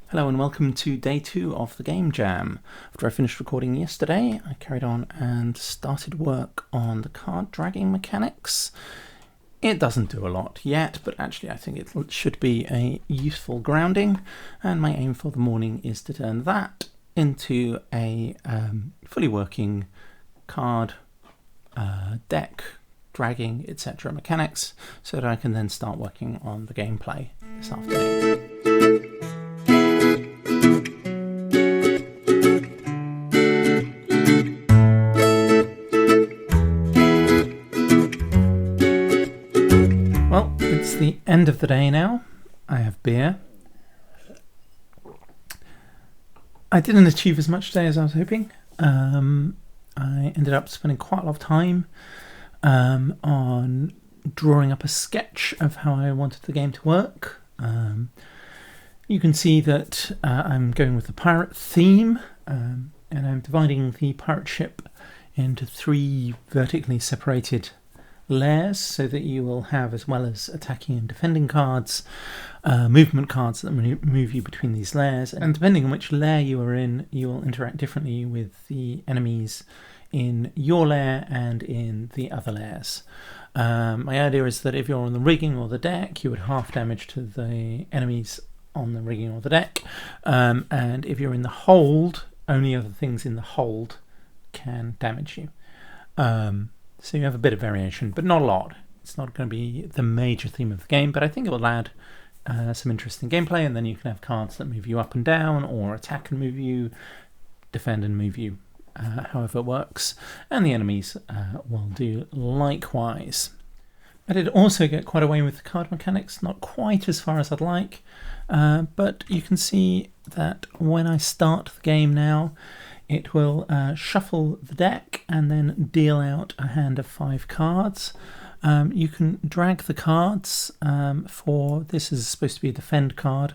Hello and welcome to day 2 of the Game Jam. After I finished recording yesterday, I carried on and started work on the card dragging mechanics. It doesn't do a lot yet, but actually I think it should be a useful grounding, and my aim for the morning is to turn that into a fully working card, deck, dragging, etc. mechanics, so that I can then start working on the gameplay this afternoon. Well, it's the end of the day now. I have beer. I didn't achieve as much today as I was hoping. I ended up spending quite a lot of time on drawing up a sketch of how I wanted the game to work. You can see that I'm going with the pirate theme, and I'm dividing the pirate ship into 3 vertically separated layers, so that you will have, as well as attacking and defending cards, movement cards that move you between these layers, and depending on which layer you are in, you will interact differently with the enemies in your layer and in the other layers. My idea is that if you're on the rigging or the deck, you would half damage to the enemies on the rigging or the deck, and if you're in the hold, only other things in the hold can damage you. So you have a bit of variation, but not a lot. It's not going to be the major theme of the game, but I think it will add some interesting gameplay, and then you can have cards that move you up and down, or attack and move you, defend and move you, however it works, and the enemies will do likewise. I did also get quite away with the card mechanics, not quite as far as I'd like, but you can see that when I start the game now, it will shuffle the deck and then deal out a hand of 5 cards. You can drag the cards for, this is supposed to be a defend card,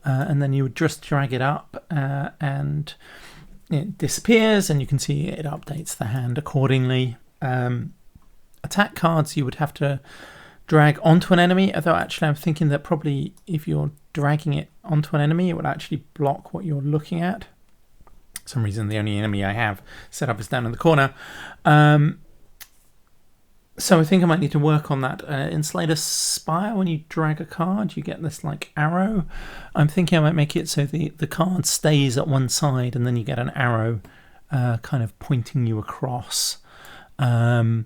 and then you would just drag it up and it disappears, and you can see it updates the hand accordingly. Attack cards you would have to drag onto an enemy, although actually I'm thinking that probably if you're dragging it onto an enemy, it would actually block what you're looking at. For some reason the only enemy I have set up is down in the corner. So I think I might need to work on that. In Slater Spire, when you drag a card, you get this like arrow. I'm thinking I might make it so the card stays at one side, and then you get an arrow kind of pointing you across. But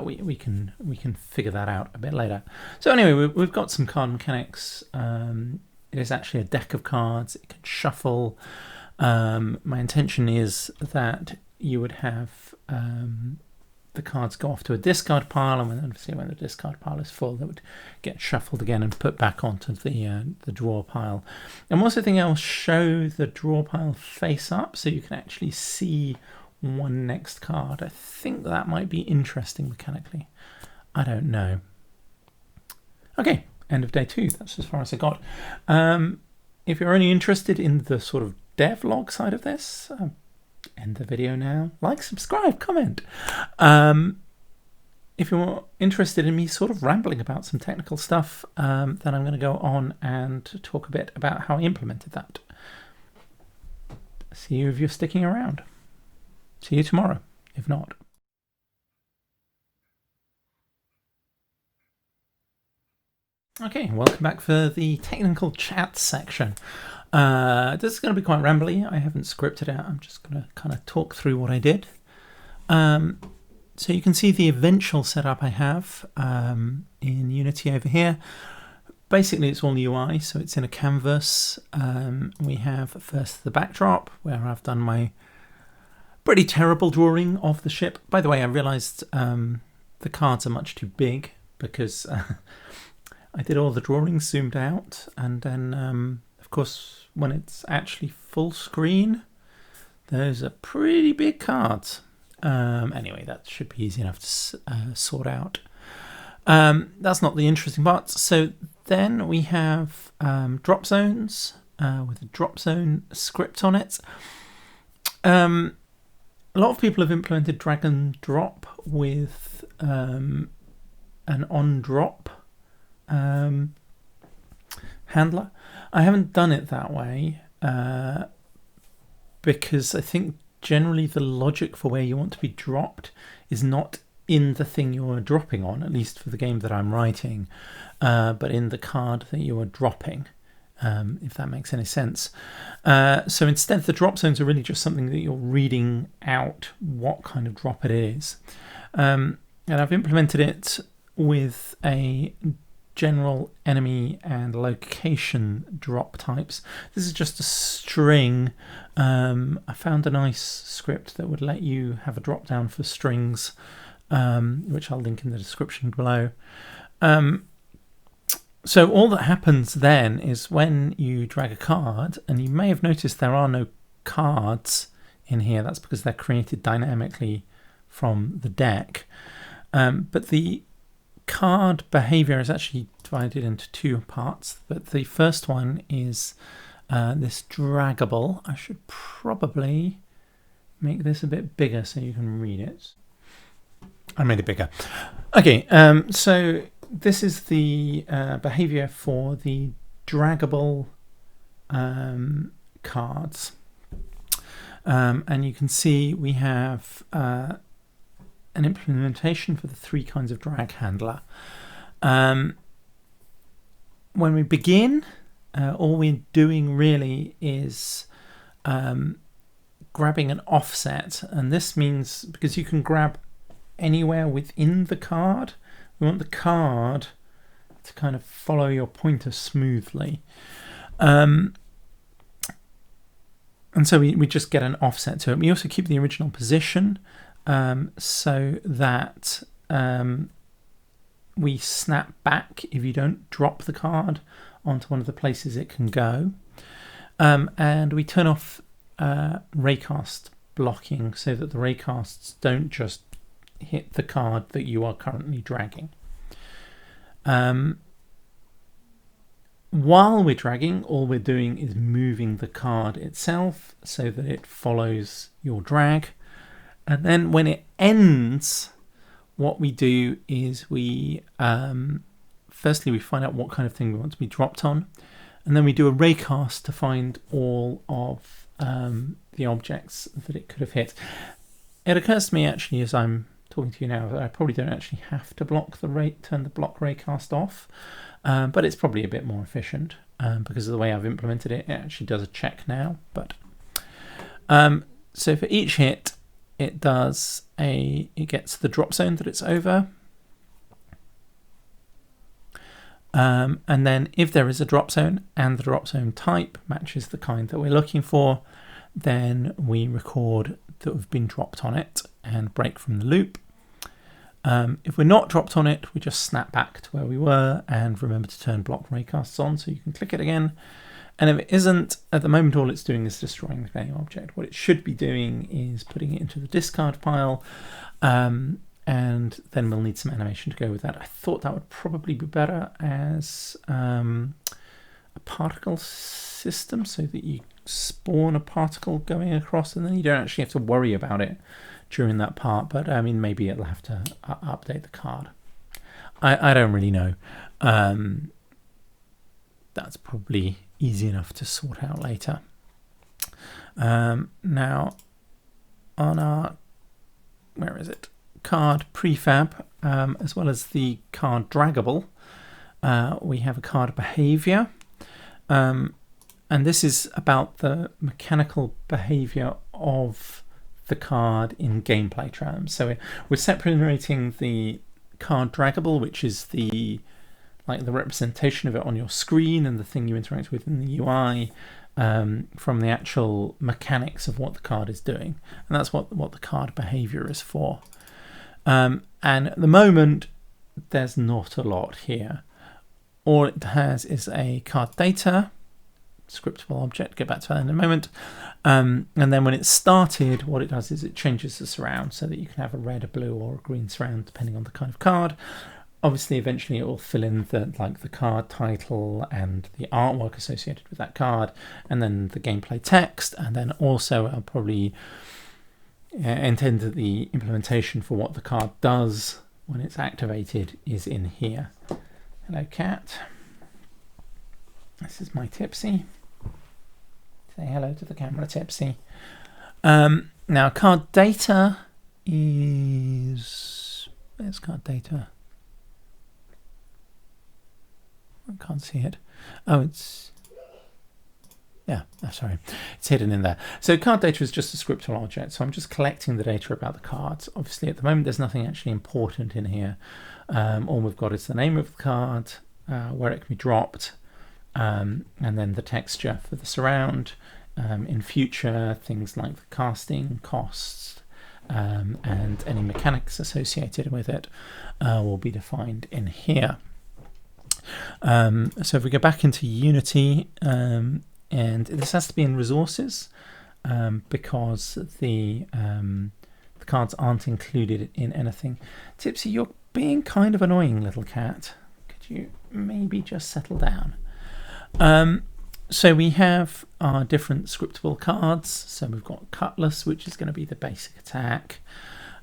we can figure that out a bit later. So anyway, we've got some card mechanics. It is actually a deck of cards. It can shuffle. My intention is that you would have the cards go off to a discard pile, and when the discard pile is full, they would get shuffled again and put back onto the draw pile. I'm also thinking I'll show the draw pile face up, so you can actually see one next card. I think that might be interesting mechanically. I don't know. Okay, end of day 2. That's as far as I got. If you're only interested in the sort of devlog side of this, end the video now. Like, subscribe, comment. If you're interested in me sort of rambling about some technical stuff, then I'm going to go on and talk a bit about how I implemented that. See you if you're sticking around. See you tomorrow, if not. Okay, welcome back for the technical chat section. This is going to be quite rambly. I haven't scripted out. I'm just going to kind of talk through what I did. So you can see the eventual setup I have in Unity over here. Basically, it's all UI, so it's in a canvas. We have first the backdrop, where I've done my pretty terrible drawing of the ship. By the way, I realised the cards are much too big, because I did all the drawings zoomed out, and then of course when it's actually full screen, those are pretty big cards. Anyway, that should be easy enough to sort out. That's not the interesting part. So then we have drop zones with a drop zone script on it. A lot of people have implemented drag and drop with an on drop. handler. I haven't done it that way because I think generally the logic for where you want to be dropped is not in the thing you are dropping on, at least for the game that I'm writing, but in the card that you are dropping, if that makes any sense. So instead, the drop zones are really just something that you're reading out what kind of drop it is. And I've implemented it with a general enemy and location drop types. This is just a string. I found a nice script that would let you have a drop down for strings, which I'll link in the description below. So all that happens then is when you drag a card, and you may have noticed there are no cards in here. That's because they're created dynamically from the deck. But the card behavior is actually divided into two parts. But the first one is this draggable. I should probably make this a bit bigger so you can read it. I made it bigger. Okay, so this is the behavior for the draggable cards. And you can see we have an implementation for the three kinds of drag handler. When we begin, all we're doing really is grabbing an offset, and this means because you can grab anywhere within the card, we want the card to kind of follow your pointer smoothly. And so we just get an offset to it. We also keep the original position so that we snap back if you don't drop the card onto one of the places it can go. And we turn off raycast blocking so that the raycasts don't just hit the card that you are currently dragging. While we're dragging, all we're doing is moving the card itself so that it follows your drag. And then when it ends, what we do is we firstly we find out what kind of thing we want to be dropped on, and then we do a raycast to find all of the objects that it could have hit. It occurs to me actually as I'm talking to you now that I probably don't actually have to turn the block raycast off, but it's probably a bit more efficient because of the way I've implemented it. It actually does a check now. But so for each hit, it gets the drop zone that it's over, and then if there is a drop zone and the drop zone type matches the kind that we're looking for, then we record that we've been dropped on it and break from the loop. If we're not dropped on it, we just snap back to where we were and remember to turn block raycasts on so you can click it again. And if it isn't, at the moment all it's doing is destroying the game object. What it should be doing is putting it into the discard pile, and then we'll need some animation to go with that. I thought that would probably be better as a particle system so that you spawn a particle going across and then you don't actually have to worry about it during that part, but I mean maybe it'll have to update the card. I don't really know. That's probably easy enough to sort out later. Now on our card prefab, as well as the card draggable, we have a card behavior, and this is about the mechanical behavior of the card in gameplay terms. So we're separating the card draggable, which is the representation of it on your screen and the thing you interact with in the UI, from the actual mechanics of what the card is doing, and that's what the card behavior is for. And at the moment, there's not a lot here. All it has is a card data scriptable object. Get back to that in a moment. And then when it's started, what it does is it changes the surround so that you can have a red, a blue, or a green surround depending on the kind of card. Obviously, eventually it will fill in the card title and the artwork associated with that card, and then the gameplay text, and then also I'll probably intend that the implementation for what the card does when it's activated is in here. Hello, cat. This is my Tipsy. Say hello to the camera, Tipsy. Now, card data is... Where's card data? I can't see it. Oh, it's... Yeah, sorry. It's hidden in there. So card data is just a scriptable object. So I'm just collecting the data about the cards. Obviously, at the moment, there's nothing actually important in here. All we've got is the name of the card, where it can be dropped, and then the texture for the surround. In future, things like the casting costs and any mechanics associated with it will be defined in here. So if we go back into Unity, and this has to be in resources because the cards aren't included in anything. Tipsy, you're being kind of annoying, little cat. Could you maybe just settle down? So we have our different scriptable cards. So we've got Cutlass, which is going to be the basic attack.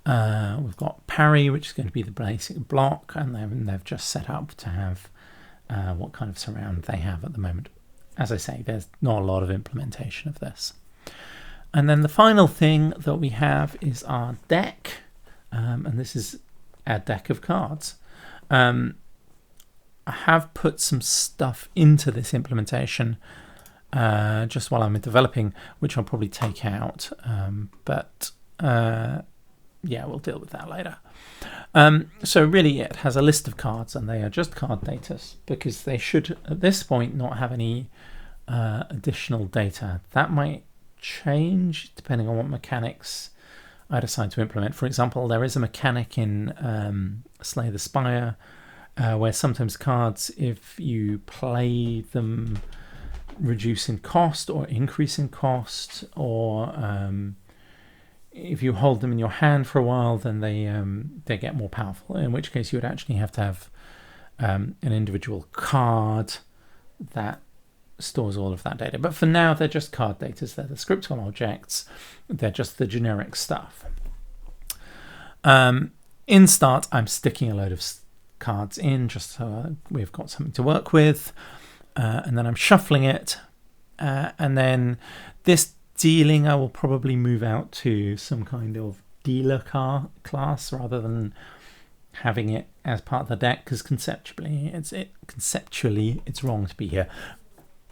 We've got Parry, which is going to be the basic block, and they've just set up to have what kind of surround they have at the moment. As I say, there's not a lot of implementation of this. And then the final thing that we have is our deck, and this is our deck of cards. I have put some stuff into this implementation just while I'm developing, which I'll probably take out, but yeah, we'll deal with that later. So really it has a list of cards, and they are just card data because they should at this point not have any additional data. That might change depending on what mechanics I decide to implement. For example, there is a mechanic in Slay the Spire where sometimes cards, if you play them, reduce in cost or increase in cost, or if you hold them in your hand for a while, then they get more powerful, in which case you would actually have to have an individual card that stores all of that data. But for now, they're just card data. They're the scriptable objects. They're just the generic stuff. In Start, I'm sticking a load of cards in just so we've got something to work with. And then I'm shuffling it. And then this dealing, I will probably move out to some kind of dealer class rather than having it as part of the deck, because conceptually it's wrong to be here.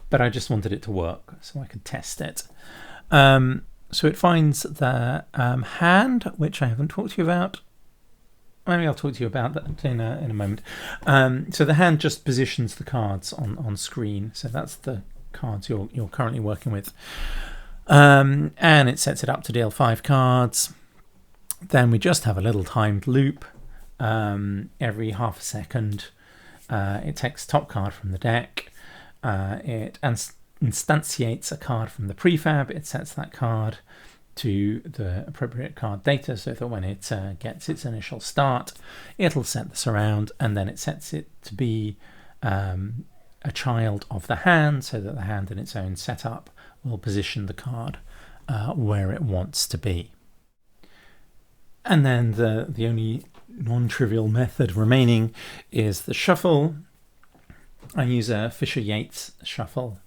But I just wanted it to work so I could test it. So it finds the hand, which I haven't talked to you about. Maybe I'll talk to you about that in a moment. So the hand just positions the cards on screen. So that's the cards you're currently working with. And it sets it up to deal 5 cards. Then we just have a little timed loop. Every half a second, it takes top card from the deck. It instantiates a card from the prefab. It sets that card to the appropriate card data so that when it gets its initial start, it'll set the surround, and then it sets it to be a child of the hand, so that the hand in its own setup will position the card where it wants to be. And then the only non-trivial method remaining is the shuffle. I use a Fisher-Yates shuffle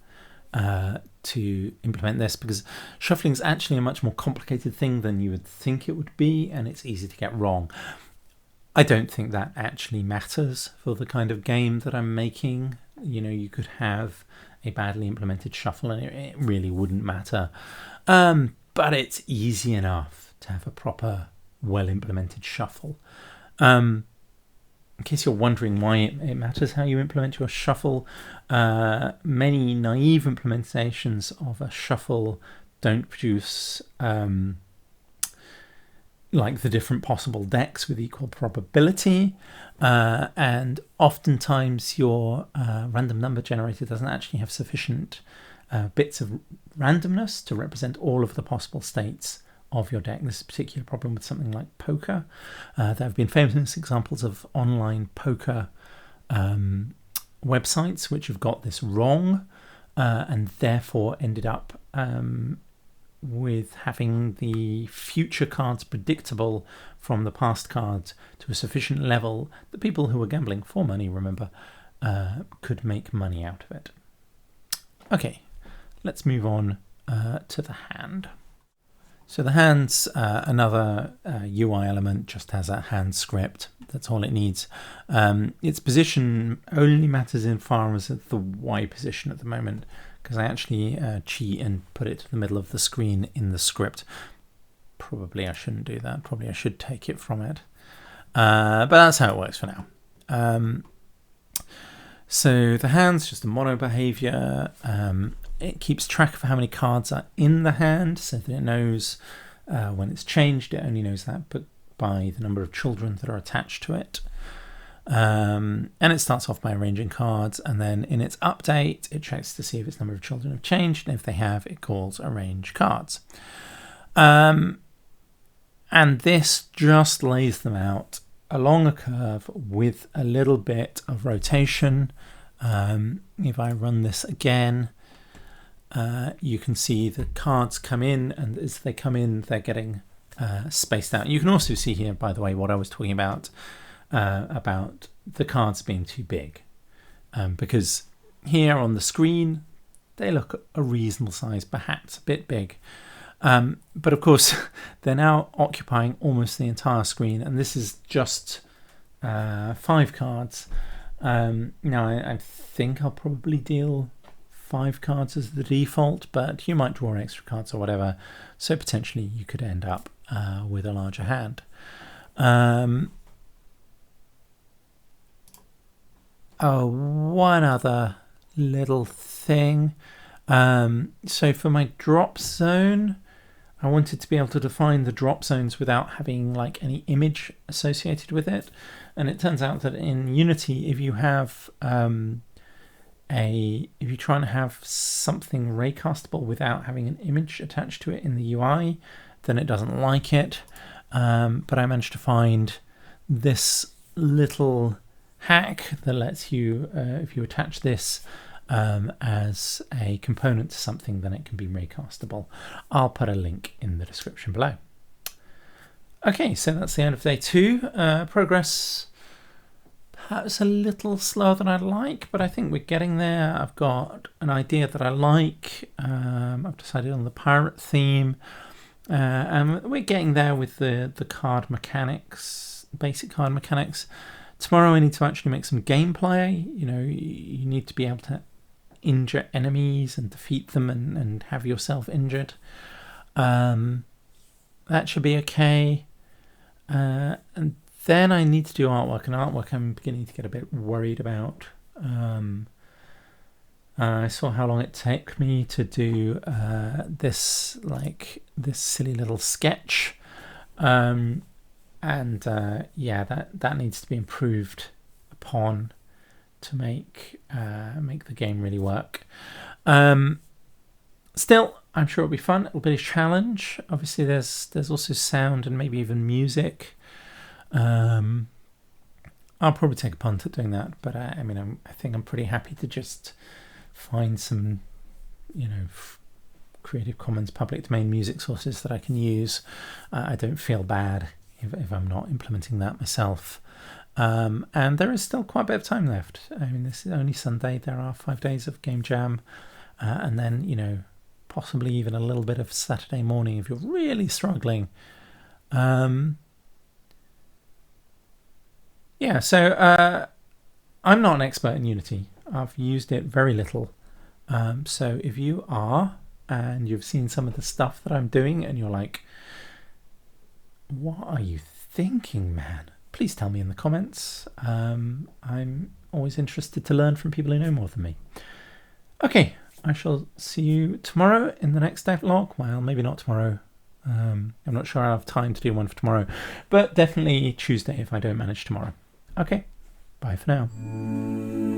to implement this, because shuffling is actually a much more complicated thing than you would think it would be, and it's easy to get wrong. I don't think that actually matters for the kind of game that I'm making. You know, you could have a badly implemented shuffle and it really wouldn't matter. But it's easy enough to have a proper, well-implemented shuffle. In case you're wondering why it matters how you implement your shuffle, many naive implementations of a shuffle don't produce like the different possible decks with equal probability, and oftentimes your random number generator doesn't actually have sufficient bits of randomness to represent all of the possible states of your deck. This is a particular problem with something like poker. There have been famous examples of online poker websites which have got this wrong and therefore ended up with having the future cards predictable from the past cards to a sufficient level that people who were gambling for money, remember, could make money out of it. Okay, let's move on to the hand. So the hand's another UI element, just has a hand script. That's all it needs. Its position only matters in far as the Y position at the moment, because I actually cheat and put it to the middle of the screen in the script. Probably I shouldn't do that. Probably I should take it from it. But that's how it works for now. So the hand's just a mono behavior. It keeps track of how many cards are in the hand, so that it knows when it's changed. It only knows that by the number of children that are attached to it. And it starts off by arranging cards, and then in its update, it checks to see if its number of children have changed, and if they have, it calls arrange cards. And this just lays them out along a curve with a little bit of rotation. If I run this again, you can see the cards come in, and as they come in, they're getting spaced out. You can also see here, by the way, what I was talking about the cards being too big, because here on the screen they look a reasonable size, perhaps a bit big, but of course they're now occupying almost the entire screen, and this is just 5 cards. Now I think I'll probably deal 5 cards as the default, but you might draw extra cards or whatever, so potentially you could end up with a larger hand. One other little thing. So for my drop zone, I wanted to be able to define the drop zones without having like any image associated with it. And it turns out that in Unity, if you have if you try and have something raycastable without having an image attached to it in the UI, then it doesn't like it. But I managed to find this little hack that lets you, if you attach this as a component to something, then it can be raycastable. I'll put a link in the description below. Okay, so that's the end of day 2. Progress perhaps a little slower than I'd like, but I think we're getting there. I've got an idea that I like. I've decided on the pirate theme, and we're getting there with the card mechanics, basic card mechanics. Tomorrow I need to actually make some gameplay. You know, you need to be able to injure enemies and defeat them and have yourself injured. That should be okay. And then I need to do artwork, and artwork I'm beginning to get a bit worried about. I saw how long it took me to do this silly little sketch. Yeah, that needs to be improved upon to make the game really work. Still, I'm sure it'll be fun. It'll be a challenge. Obviously, there's also sound and maybe even music. I'll probably take a punt at doing that, but I think I'm pretty happy to just find some, Creative Commons public domain music sources that I can use. I don't feel bad if I'm not implementing that myself. And there is still quite a bit of time left. This is only Sunday. There are 5 days of Game Jam, and then, possibly even a little bit of Saturday morning if you're really struggling. Yeah, so I'm not an expert in Unity. I've used it very little. So if you are, and you've seen some of the stuff that I'm doing, and you're like, what are you thinking, man? Please tell me in the comments. I'm always interested to learn from people who know more than me. Okay, I shall see you tomorrow in the next devlog. Well, maybe not tomorrow. I'm not sure I'll have time to do one for tomorrow, but definitely Tuesday if I don't manage tomorrow. Okay, bye for now.